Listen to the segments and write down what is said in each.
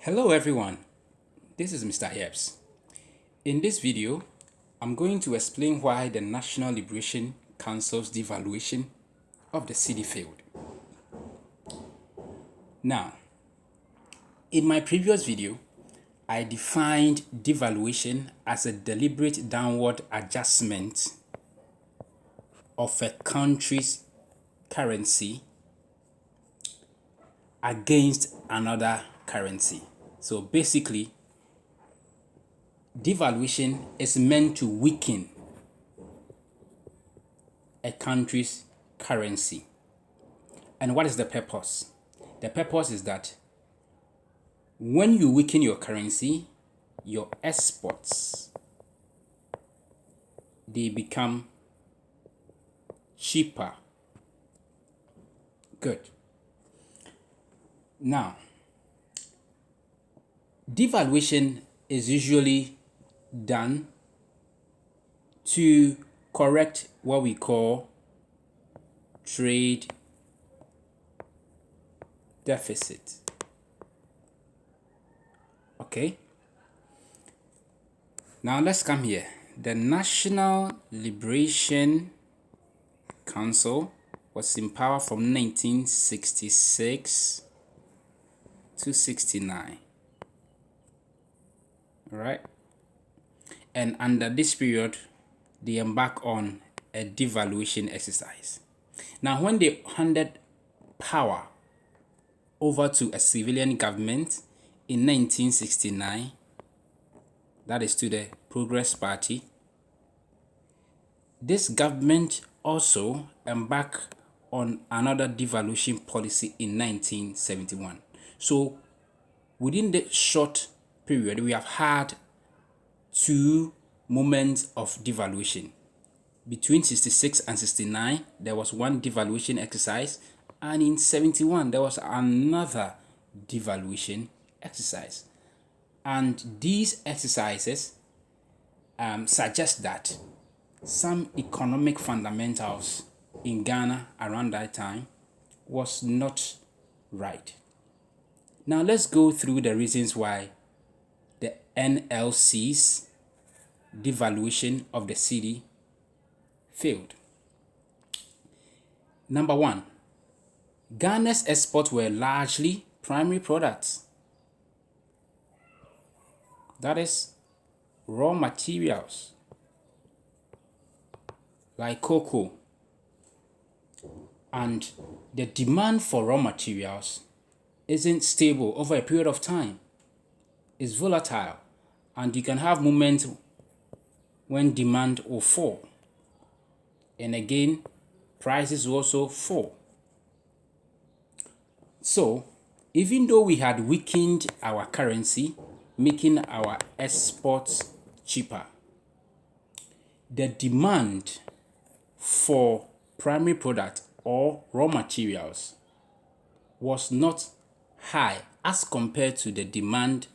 Hello everyone, this is Mr. Yeps. In this video, I'm going to explain why the National Liberation Council's devaluation of the cedi failed. Now, in my previous video, I defined devaluation as a deliberate downward adjustment of a country's currency against another currency. So basically, devaluation is meant to weaken a country's currency. And what is the purpose? The purpose is that when you weaken your currency, your exports, they become cheaper. Good. Now, devaluation is usually done to correct what we call trade deficit. Okay? Now let's come here. The National Liberation Council was in power from 1966 to 69. All right? And under this period, they embark on a devaluation exercise. Now, when they handed power over to a civilian government in 1969, that is to the Progress Party, this government also embarked on another devaluation policy in 1971. So, within the short period, we have had two moments of devaluation. Between 66 and 69, there was one devaluation exercise, and in 71, there was another devaluation exercise. And these exercises suggest that some economic fundamentals in Ghana around that time was not right. Now let's go through the reasons why the NLC's devaluation of the cedi failed. Number one, Ghana's exports were largely primary products. That is, raw materials like cocoa. And the demand for raw materials isn't stable over a period of time. It's volatile, and you can have moments when demand will fall. And again, prices will also fall. So, even though we had weakened our currency, making our exports cheaper, the demand for primary products or raw materials was not high as compared to the demand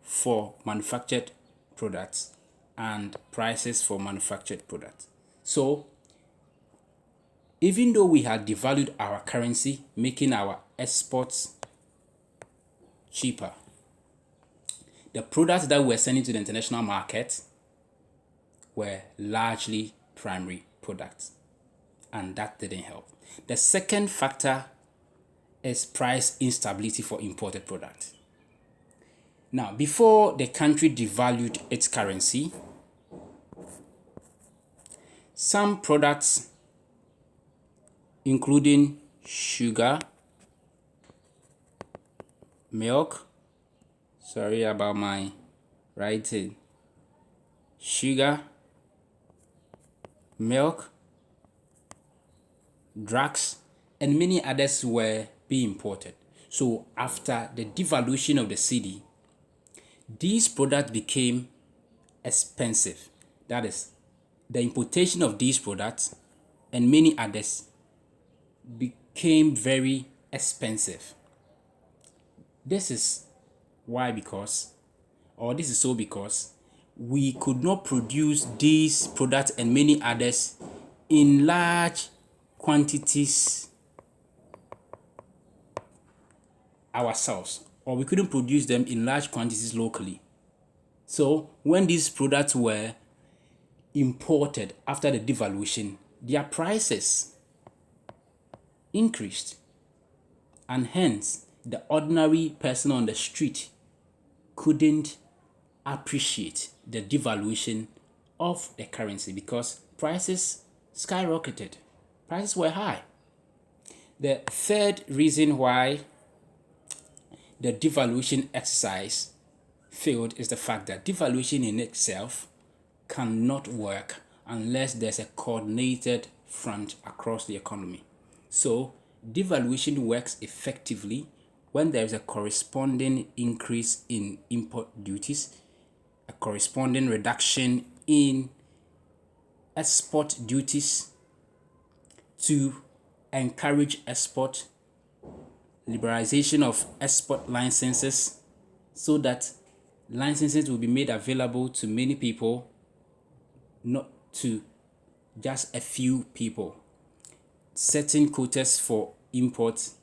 for manufactured products and prices for manufactured products. So, even though we had devalued our currency, making our exports cheaper, the products that we were sending to the international market were largely primary products, and that didn't help. The second factor is price instability for imported products. Now, before the country devalued its currency, some products, including sugar, milk, sorry about my writing, sugar, milk, drugs, and many others were being imported. So after the devaluation of the cedi, these products became expensive. That is, the importation of these products and many others became very expensive. This is because we could not produce these products and many others in large quantities ourselves, or we couldn't produce them in large quantities locally. So when these products were imported after the devaluation, their prices increased, and hence the ordinary person on the street couldn't appreciate the devaluation of the currency because prices skyrocketed. Prices were high. The third reason why the devaluation exercise failed is the fact that devaluation in itself cannot work unless there's a coordinated front across the economy. So, devaluation works effectively when there is a corresponding increase in import duties, a corresponding reduction in export duties to encourage export, liberalization of export licenses so that licenses will be made available to many people, not to just a few people. Setting quotas for imports,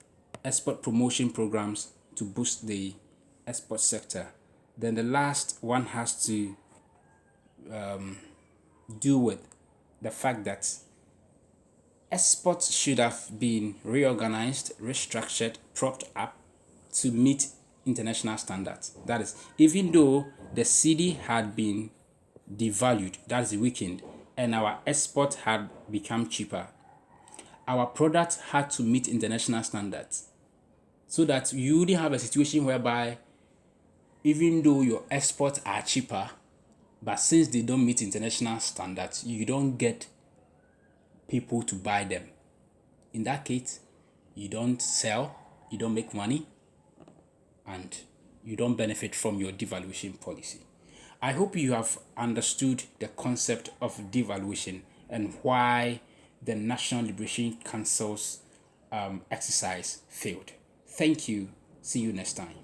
export promotion programs to boost the export sector. Then the last one has to do with the fact that exports should have been reorganized, restructured, propped up to meet international standards. That is, even though the cedi had been devalued, that is weakened, and our export had become cheaper, our products had to meet international standards so that you wouldn't have a situation whereby even though your exports are cheaper, but since they don't meet international standards, you don't get people to buy them. In that case, you don't sell, you don't make money, and you don't benefit from your devaluation policy. I hope you have understood the concept of devaluation and why the National Liberation Council's exercise failed. Thank you. See you next time.